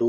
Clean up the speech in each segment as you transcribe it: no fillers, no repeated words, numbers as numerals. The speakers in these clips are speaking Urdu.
2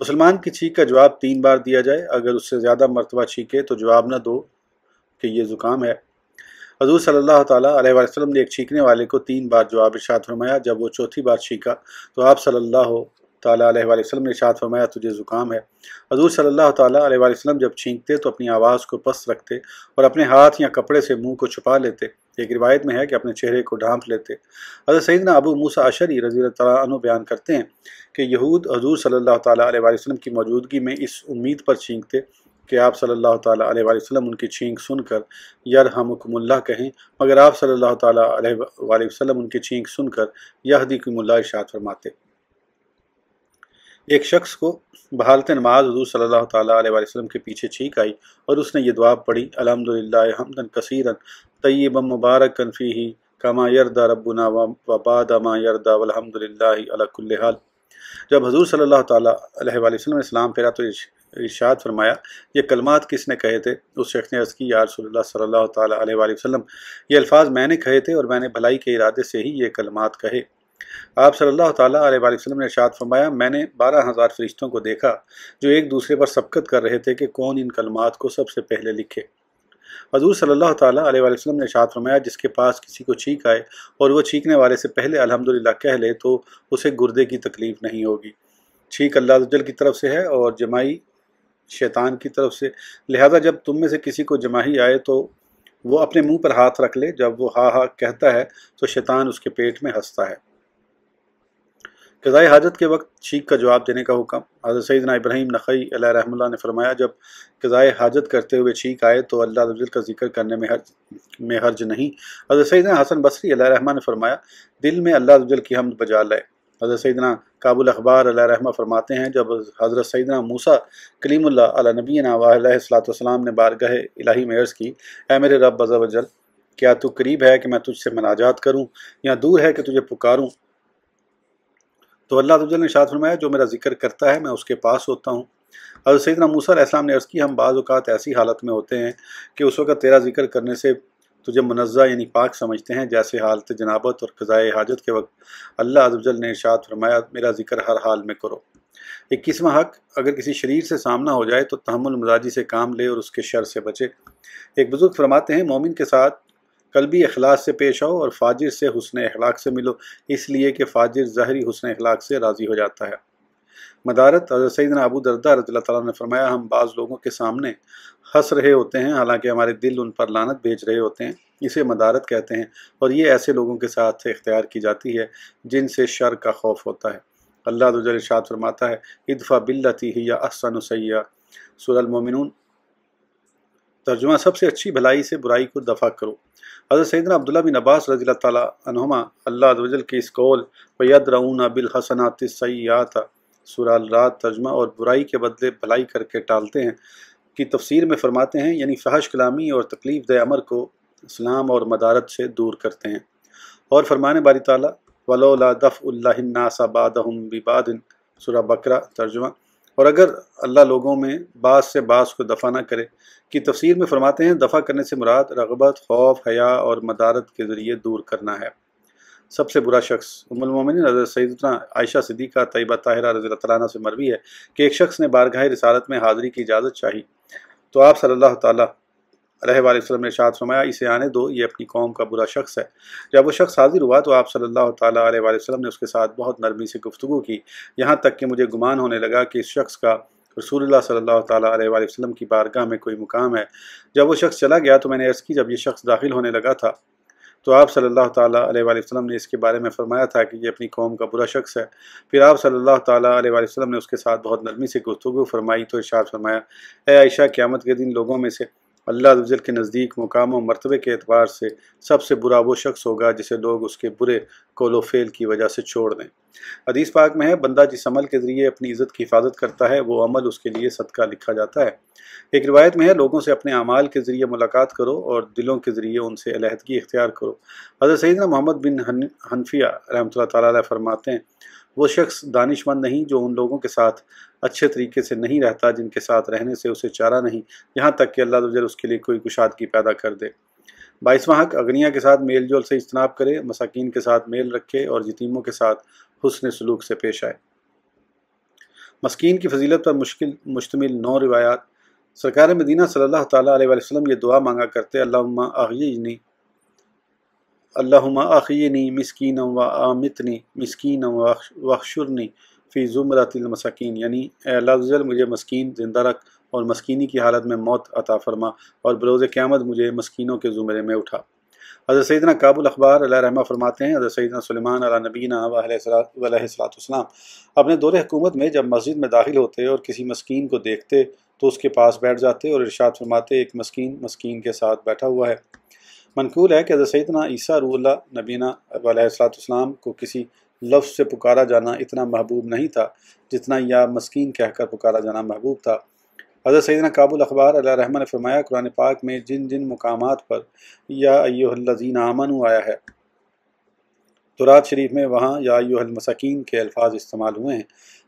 مسلمان کی چھینک کا جواب 3 بار دیا جائے، اگر اس سے زیادہ مرتبہ چھینکے تو جواب نہ دو کہ یہ زکام ہے۔ حضور صلی اللہ تعالیٰ علیہ وسلم نے ایک چھینکنے والے کو 3 بار جواب ارشاد فرمایا۔ جب وہ چوتھی بار چھینکا تو آپ صلی اللہ تعالیٰ علیہ وسلم نے ارشاد فرمایا تجھے زکام ہے۔ حضور صلی اللہ تعالیٰ علیہ وسلم جب چھینکتے تو اپنی آواز کو پست رکھتے اور اپنے ہاتھ یا کپڑے سے منہ کو چھپا لیتے۔ ایک روایت میں ہے کہ اپنے چہرے کو ڈھانپ لیتے۔ حضرت سیدنا ابو موسیٰ اشعری رضی اللہ تعالیٰ عنہ بیان کرتے ہیں کہ یہود حضور صلی اللہ تعالیٰ علیہ وسلم کی موجودگی میں اس امید پر چھینکتے کہ آپ صلی اللہ تعالیٰ علیہ وسلم ان کی چھینک سن کر یرحمکم اللہ کہیں، مگر آپ صلی اللہ تعالیٰ علیہ وسلم ان کی چھینک سن کر یہدیکم اللہ ارشاد فرماتے۔ ایک شخص کو بحالت نماز حضور صلی اللہ تعالیٰ علیہ وسلم کے پیچھے چھینک آئی اور اس نے یہ دعا پڑھی، الحمدللہ حمدن کثیرا طیبا مبارکا فیہ کما یرضی ربنا وبعد ما یرضی والحمدللہ علی کل حال۔ جب حضور صلی اللہ تعالیٰ علیہ وسلم نے سلام پھیرا تو ارشاد فرمایا یہ کلمات کس نے کہے تھے؟ اس شخص نے عرض کی یا رسول اللہ صلی اللہ تعالیٰ علیہ وسلم یہ الفاظ میں نے کہے تھے اور میں نے بھلائی کے ارادے سے ہی یہ کلمات کہے۔ آپ صلی اللہ تعالیٰ علیہ وسلم نے ارشاد فرمایا میں نے 12,000 فرشتوں کو دیکھا جو ایک دوسرے پر سبقت کر رہے تھے کہ کون ان کلمات کو سب سے پہلے لکھے۔ حضور صلی اللہ تعالیٰ علیہ وسلم نے ارشاد فرمایا جس کے پاس کسی کو چھینک آئے اور وہ چھینکنے والے سے پہلے الحمدللہ کہہ لے تو اسے گردے کی تکلیف نہیں ہوگی۔ چھینک اللہ عز و جل کی طرف سے ہے اور جمائی شیطان کی طرف سے، لہذا جب تم میں سے کسی کو جماہی آئے تو وہ اپنے منہ پر ہاتھ رکھ لے، جب وہ ہاں ہاں کہتا ہے تو شیطان اس کے پیٹ میں ہنستا ہے۔ قضائے حاجت کے وقت چھینک کا جواب دینے کا حکم۔ حضرت سیدنا ابراہیم نخعی علیہ رحمہ اللہ نے فرمایا جب قضائے حاجت کرتے ہوئے چھینک آئے تو اللہ عز و جل کا ذکر کرنے میں حرج نہیں۔ حضرت سیدنا حسن بصری علیہ رحمہ نے فرمایا دل میں اللہ عز و جل کی حمد بجا لائے۔ حضرت سیدنا کعب الاخبار علیہ رحمہ فرماتے ہیں جب حضرت سیدنا موسیٰ کلیم اللہ علیہ نبینا علیہ السلام نے بارگاہ الہی میں عرض کی اے میرے رب عز و جل کیا تو قریب ہے کہ میں تجھ سے مناجات کروں یا دور ہے کہ تجھے پکاروں؟ تو اللہ عز و جل نے ارشاد فرمایا جو میرا ذکر کرتا ہے میں اس کے پاس ہوتا ہوں۔ حضرت سیدنا موسیٰ علیہ السلام نے عرض کی ہم بعض اوقات ایسی حالت میں ہوتے ہیں کہ اس وقت تیرا ذکر کرنے سے تجھے منزہ یعنی پاک سمجھتے ہیں، جیسے حالت جنابت اور قضائے حاجت کے وقت اللہ عز و جل نے ارشاد فرمایا میرا ذکر ہر حال میں کرو۔ 21واں حق اگر کسی شریر سے سامنا ہو جائے تو تحمل مزاجی سے کام لے اور اس کے شر سے بچے۔ ایک بزرگ فرماتے ہیں مومن کے ساتھ قلبی اخلاص سے پیش آؤ اور فاجر سے حسن اخلاق سے ملو، اس لیے کہ فاجر ظاہری حسن اخلاق سے راضی ہو جاتا ہے۔ مدارت حضرت سیدنا ابو درداء رضی اللہ تعالیٰ نے فرمایا ہم بعض لوگوں کے سامنے ہنس رہے ہوتے ہیں حالانکہ ہمارے دل ان پر لعنت بھیج رہے ہوتے ہیں، اسے مدارت کہتے ہیں، اور یہ ایسے لوگوں کے ساتھ اختیار کی جاتی ہے جن سے شر کا خوف ہوتا ہے۔ اللہ عز و جل ارشاد فرماتا ہے ادفع باللتی ہی احسن سیئہ، سورہ المومنون۔ ترجمہ سب سے اچھی بھلائی سے برائی کو دفع کرو۔ حضرت سیدنا عبداللہ بن عباس رضی اللہ تعالیٰ عنہما اللہ عز و جل کے اس قول وَيَدْرَؤُونَ بِالْحَسَنَاتِ السَّيِّئَاتَ سورہ الرعد ترجمہ اور برائی کے بدلے بھلائی کر کے ٹالتے ہیں کی تفسیر میں فرماتے ہیں یعنی فحش کلامی اور تکلیف دہ امر کو اسلام اور مدارت سے دور کرتے ہیں۔ اور فرمان باری تعالیٰ وَلَوْلَا دَفْعُ اللَّهِ النَّاسَ بَعْضَهُم بِبَعْضٍ سورہ بقرہ ترجمہ اور اگر اللہ لوگوں میں بعض سے بعض کو دفع نہ کرے کی تفسیر میں فرماتے ہیں دفع کرنے سے مراد رغبت، خوف، حیا اور مدارت کے ذریعے دور کرنا ہے۔ سب سے برا شخص ام المومنین حضرت سیدنا عائشہ صدیقہ طیبہ طاہرہ رضی اللہ تعالیٰ عنہ سے مروی ہے کہ ایک شخص نے بارگاہ رسالت میں حاضری کی اجازت چاہی تو آپ صلی اللہ تعالیٰ علیہ وسلم نے ارشاد فرمایا اسے آنے دو یہ اپنی قوم کا برا شخص ہے۔ جب وہ شخص حاضر ہوا تو آپ صلی اللہ تعالیٰ علیہ وسلم نے اس کے ساتھ بہت نرمی سے گفتگو کی، یہاں تک کہ مجھے گمان ہونے لگا کہ اس شخص کا رسول اللہ صلی اللہ تعالیٰ علیہ وسلم کی بارگاہ میں کوئی مقام ہے۔ جب وہ شخص چلا گیا تو میں نے عرض کی جب یہ شخص داخل ہونے لگا تھا تو آپ صلی اللہ تعالیٰ علیہ وسلم نے اس کے بارے میں فرمایا تھا کہ یہ اپنی قوم کا برا شخص ہے۔ پھر آپ صلی اللہ تعالیٰ علیہ وسلم نے اس کے ساتھ بہت نرمی سے گفتگو فرمائی تو ارشاد فرمایا اے عائشہ قیامت کے دن لوگوں میں سے اللہ عز و جل کے نزدیک مقام و مرتبے کے اعتبار سے سب سے برا وہ شخص ہوگا جسے لوگ اس کے برے قول و فعل کی وجہ سے چھوڑ دیں۔ حدیث پاک میں ہے بندہ جس عمل کے ذریعے اپنی عزت کی حفاظت کرتا ہے وہ عمل اس کے لیے صدقہ لکھا جاتا ہے۔ ایک روایت میں ہے لوگوں سے اپنے اعمال کے ذریعے ملاقات کرو اور دلوں کے ذریعے ان سے علیحدگی اختیار کرو۔ حضرت سیدنا محمد بن حنفیہ رحمۃ اللہ تعالیٰ علیہ فرماتے ہیں وہ شخص دانش مند نہیں جو ان لوگوں کے ساتھ اچھے طریقے سے نہیں رہتا جن کے ساتھ رہنے سے اسے چارہ نہیں یہاں تک کہ اللہ عز و جل اس کے لیے کوئی کشادگی پیدا کر دے۔ 22واں حق اغنیا کے ساتھ میل جول سے اجتناب کرے، مساکین کے ساتھ میل رکھے اور یتیموں کے ساتھ حسن سلوک سے پیش آئے۔ مسکین کی فضیلت پر مشتمل 9 روایات۔ سرکار مدینہ صلی اللہ تعالیٰ علیہ وسلم یہ دعا مانگا کرتے: اللہم احیینی مسکینا و آمتنی مسکینا واحشرنی فی زمرۃ المساکین، یعنی اے اللہ عز و جل مجھے مسکین زندہ رکھ اور مسکینی کی حالت میں موت عطا فرما، اور بروز قیامت مجھے مسکینوں کے زمرے میں اٹھا۔ حضرت سیدنا کعب الاخبار علیہ رحمہ فرماتے ہیں: حضرت سیدنا سلیمان علیہ نبینا علیہ الصلوۃ والسلام اپنے دور حکومت میں جب مسجد میں داخل ہوتے اور کسی مسکین کو دیکھتے تو اس کے پاس بیٹھ جاتے اور ارشاد فرماتے: ایک مسکین مسکین کے ساتھ بیٹھا ہوا ہے۔ منقول ہے کہ حضرت سیدنا عیسیٰ روح اللہ نبینا علیہ السلام کو کسی لفظ سے پکارا جانا اتنا محبوب نہیں تھا جتنا یا مسکین کہہ کر پکارا جانا محبوب تھا۔ حضرت سیدنا کعب الاخبار علیہ رحمہ نے فرمایا: قرآن پاک میں جن جن مقامات پر یا ایھا الذین آمنوا آیا ہے، تورات شریف میں وہاں یا ایھا المساکین کے الفاظ استعمال ہوئے ہیں۔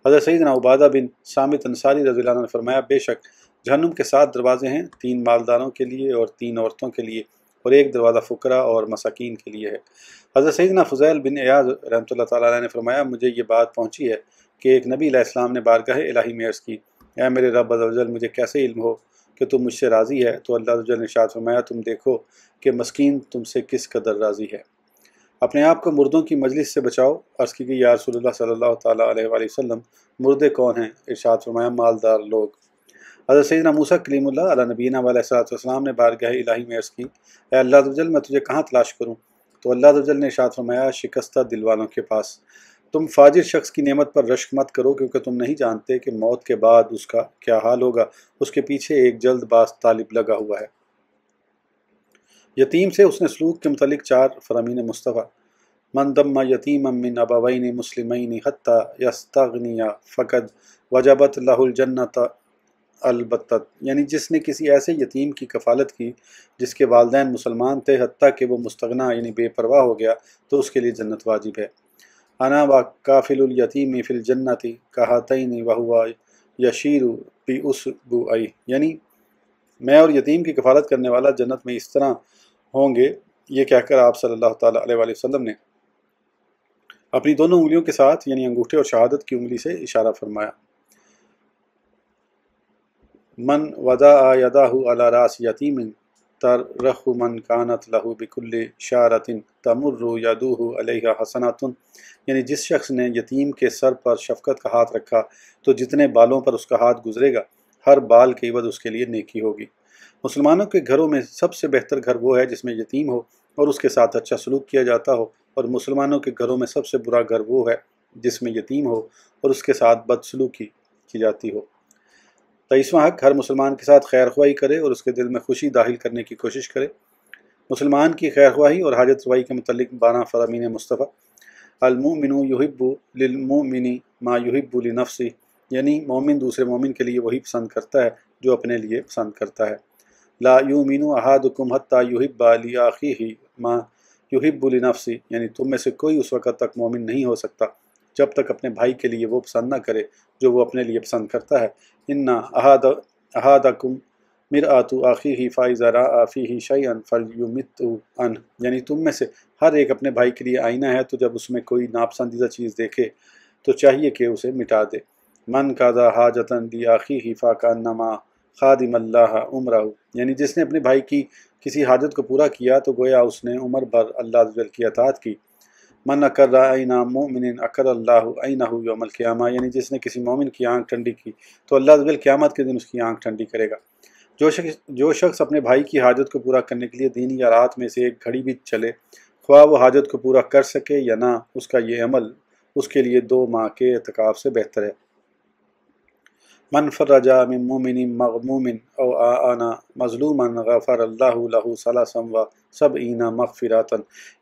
حضرت سیدنا عبادہ بن صامت انصاری رضی اللہ عنہ نے فرمایا: بے شک جہنم کے 7 دروازے ہیں، 3 مالداروں کے لیے اور 3 عورتوں کے لیے، اور 1 دروازہ فقراء اور مساکین کے لیے ہے۔ حضرت سیدنا فضیل بن عیاض رحمۃ اللہ تعالیٰ علیہ نے فرمایا: مجھے یہ بات پہنچی ہے کہ ایک نبی علیہ السلام نے بارگاہ الہی میں عرض کی: اے میرے رب عز و جل، مجھے کیسے علم ہو کہ تم مجھ سے راضی ہے؟ تو اللہ عز و جل نے ارشاد فرمایا: تم دیکھو کہ مسکین تم سے کس قدر راضی ہے۔ اپنے آپ کو مردوں کی مجلس سے بچاؤ۔ عرض کی گئی: یا رسول اللہ صلی اللہ تعالیٰ علیہ وآلہ وسلم، مردے کون ہیں؟ ارشاد فرمایا: مالدار لوگ۔ حضرت سیدنا موسیٰ کلیم اللہ علیہ نبینا علیہ السلام نے بارگاہ الہی میں عرض کی: اے اللہ عز و جل، میں تجھے کہاں تلاش کروں؟ تو اللہ عز و جل نے ارشاد فرمایا: شکستہ دل والوں کے پاس۔ تم فاجر شخص کی نعمت پر رشک مت کرو، کیونکہ تم نہیں جانتے کہ موت کے بعد اس کا کیا حال ہوگا، اس کے پیچھے ایک جلد باز طالب لگا ہوا ہے۔ یتیم سے حسن سلوک کے متعلق 4 فرامین مصطفیٰ: من دم یتیما من ابوین مسلمین حتی یستغنیا فقد وجبت لہ الجنۃ البتۃ، یعنی جس نے کسی ایسے یتیم کی کفالت کی جس کے والدین مسلمان تھے حتیٰ کہ وہ مستغنا یعنی بے پرواہ ہو گیا، تو اس کے لیے جنت واجب ہے۔ انا وکافل الیتیم فی الجنۃ کہاتین وہو یشیر باصبعیہ، یعنی میں اور یتیم کی کفالت کرنے والا جنت میں اس طرح ہوں گے۔ یہ کہہ کر آپ صلی اللہ تعالیٰ علیہ وآلہ وسلم نے اپنی دونوں انگلیوں کے ساتھ یعنی انگوٹھے اور شہادت کی انگلی سے اشارہ فرمایا۔ من وضع یدہ علی راس یتیم ترخ من کانت لہ بکل شعرۃ تمر یدہ علیہ حسنات، یعنی جس شخص نے یتیم کے سر پر شفقت کا ہاتھ رکھا تو جتنے بالوں پر اس کا ہاتھ گزرے گا، ہر بال کے عوض اس کے لیے نیکی ہوگی۔ مسلمانوں کے گھروں میں سب سے بہتر گھر وہ ہے جس میں یتیم ہو اور اس کے ساتھ اچھا سلوک کیا جاتا ہو، اور مسلمانوں کے گھروں میں سب سے برا گھر وہ ہے جس میں یتیم ہو اور اس کے ساتھ بدسلوکی کی جاتی ہو۔ 23واں حق: ہر مسلمان کے ساتھ خیر خواہی کرے اور اس کے دل میں خوشی داخل کرنے کی کوشش کرے۔ مسلمان کی خیر خواہی اور حاجت روائی کے متعلق 12 فرامین مصطفیٰ: المؤمن یحب للمؤمن ما یحب لنفسہ، یعنی مومن دوسرے مومن کے لیے وہی پسند کرتا ہے جو اپنے لیے پسند کرتا ہے۔ لا یؤمن احدکم حتی یحب لاخیہ ما یحب لنفسہ، یعنی تم میں سے کوئی اس وقت تک مومن نہیں ہو سکتا جب تک اپنے بھائی کے لیے وہ پسند نہ کرے جو وہ اپنے لیے پسند کرتا ہے۔ ان احدکم مرآۃ اخیہ فاذا رأى فیہ شیئا فلیمتہ عنہ، یعنی تم میں سے ہر ایک اپنے بھائی کے لیے آئینہ ہے، تو جب اس میں کوئی ناپسندیدہ چیز دیکھے تو چاہیے کہ اسے مٹا دے۔ من قضى حاجۃ لاخیہ فکأنما خادم اللہ عمرہ، یعنی جس نے اپنے بھائی کی کسی حاجت کو پورا کیا تو گویا اس نے عمر بھر اللہ عز و جل کی اطاعت کی۔ من اقر عین مؤمن اقر اللہ عینہ یوم القیامہ، یعنی جس نے کسی مومن کی آنکھ ٹھنڈی کی تو اللہ عز و جل قیامت کے دن اس کی آنکھ ٹھنڈی کرے گا۔ جو شخص اپنے بھائی کی حاجت کو پورا کرنے کے لیے دن یا رات میں سے ایک گھڑی بھی چلے، خواہ وہ حاجت کو پورا کر سکے یا نہ، اس کا یہ عمل اس کے لیے 2 ماہ کے اعتکاف سے بہتر ہے۔ من فرج من مومن مغموم او آنا مظلوما غفر اللہ لہ 73 مغفرۃ،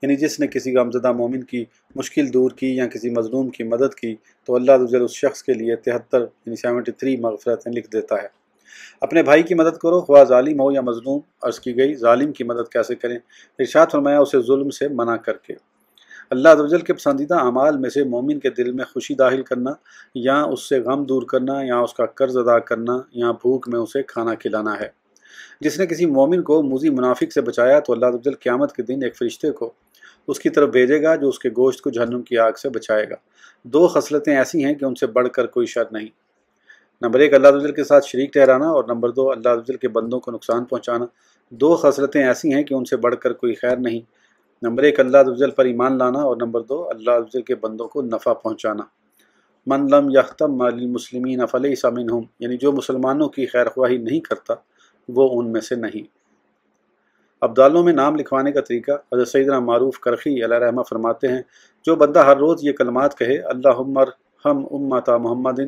یعنی جس نے کسی غمزدہ مومن کی مشکل دور کی یا کسی مظلوم کی مدد کی تو اللہ عز و جل اس شخص کے لیے 73 یعنی 73 مغفرتیں لکھ دیتا ہے۔ اپنے بھائی کی مدد کرو خواہ ظالم ہو یا مظلوم۔ عرض کی گئی: ظالم کی مدد کیسے کریں؟ ارشاد فرمایا: اسے ظلم سے منع کر کے۔ اللہ عز و جل کے پسندیدہ اعمال میں سے مومن کے دل میں خوشی داخل کرنا، یا اس سے غم دور کرنا، یا اس کا قرض ادا کرنا، یا بھوک میں اسے کھانا کھلانا ہے۔ جس نے کسی مومن کو موذی منافق سے بچایا تو اللہ عز و جل قیامت کے دن ایک فرشتے کو اس کی طرف بھیجے گا جو اس کے گوشت کو جہنم کی آگ سے بچائے گا۔ 2 خصلتیں ایسی ہیں کہ ان سے بڑھ کر کوئی شر نہیں۔ نمبر 1 اللہ عز و جل کے ساتھ شریک ٹھہرانا، اور نمبر 2 اللہ عز و جل کے بندوں کو نقصان پہنچانا۔ دو خصلتیں ایسی ہیں کہ ان سے بڑھ کر کوئی خیر نہیں۔ نمبر 1 اللہ عز و جل پر ایمان لانا، اور نمبر 2 اللہ عز و جل کے بندوں کو نفع پہنچانا۔ من لم یختم للمسلمین فلیس منہم، یعنی جو مسلمانوں کی خیر خواہی نہیں کرتا وہ ان میں سے نہیں۔ ابدالوں میں نام لکھوانے کا طریقہ، حضرت سیدنا معروف کرخی علیہ رحمہ فرماتے ہیں جو بندہ ہر روز یہ کلمات کہے اللہم ارحم امت محمد،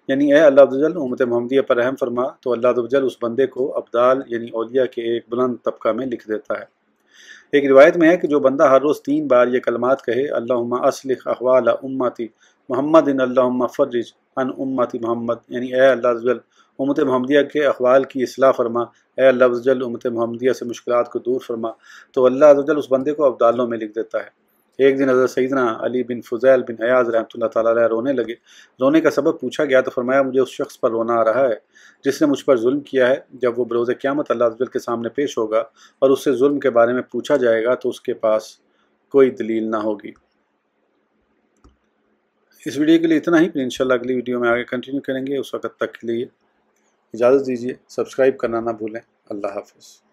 یعنی اے اللہ عز و جل امت محمدیہ پر رحم فرما، تو اللہ عز و جل اس بندے کو ابدال یعنی اولیاء کے ایک بلند طبقہ میں لکھ دیتا ہے۔ ایک روایت میں ہے کہ جو بندہ ہر روز 3 بار یہ کلمات کہے اللہم اصلح احوال امتی محمد اللہم فرج عن امتی محمد، یعنی اے اللہ عز و جل امت محمدیہ کے احوال کی اصلاح فرما، اے اللہ عز و جل امت محمدیہ سے مشکلات کو دور فرما، تو اللہ عز و جل اس بندے کو ابدالوں میں لکھ دیتا ہے۔ ایک دن حضرت سیدنا علی بن فضیل بن عیاض رحمۃ اللہ تعالیٰ علیہ رونے لگے۔ رونے کا سبب پوچھا گیا تو فرمایا مجھے اس شخص پر رونا آ رہا ہے جس نے مجھ پر ظلم کیا ہے، جب وہ بروز قیامت اللہ عز و جل کے سامنے پیش ہوگا اور اس سے ظلم کے بارے میں پوچھا جائے گا تو اس کے پاس کوئی دلیل نہ ہوگی۔ اس ویڈیو کے لیے اتنا ہی، پھر انشاءاللہ اگلی ویڈیو میں آگے کنٹینیو کریں گے۔ اس وقت تک کے لیے اجازت دیجیے، سبسکرائب کرنا نہ بھولیں۔ اللہ حافظ۔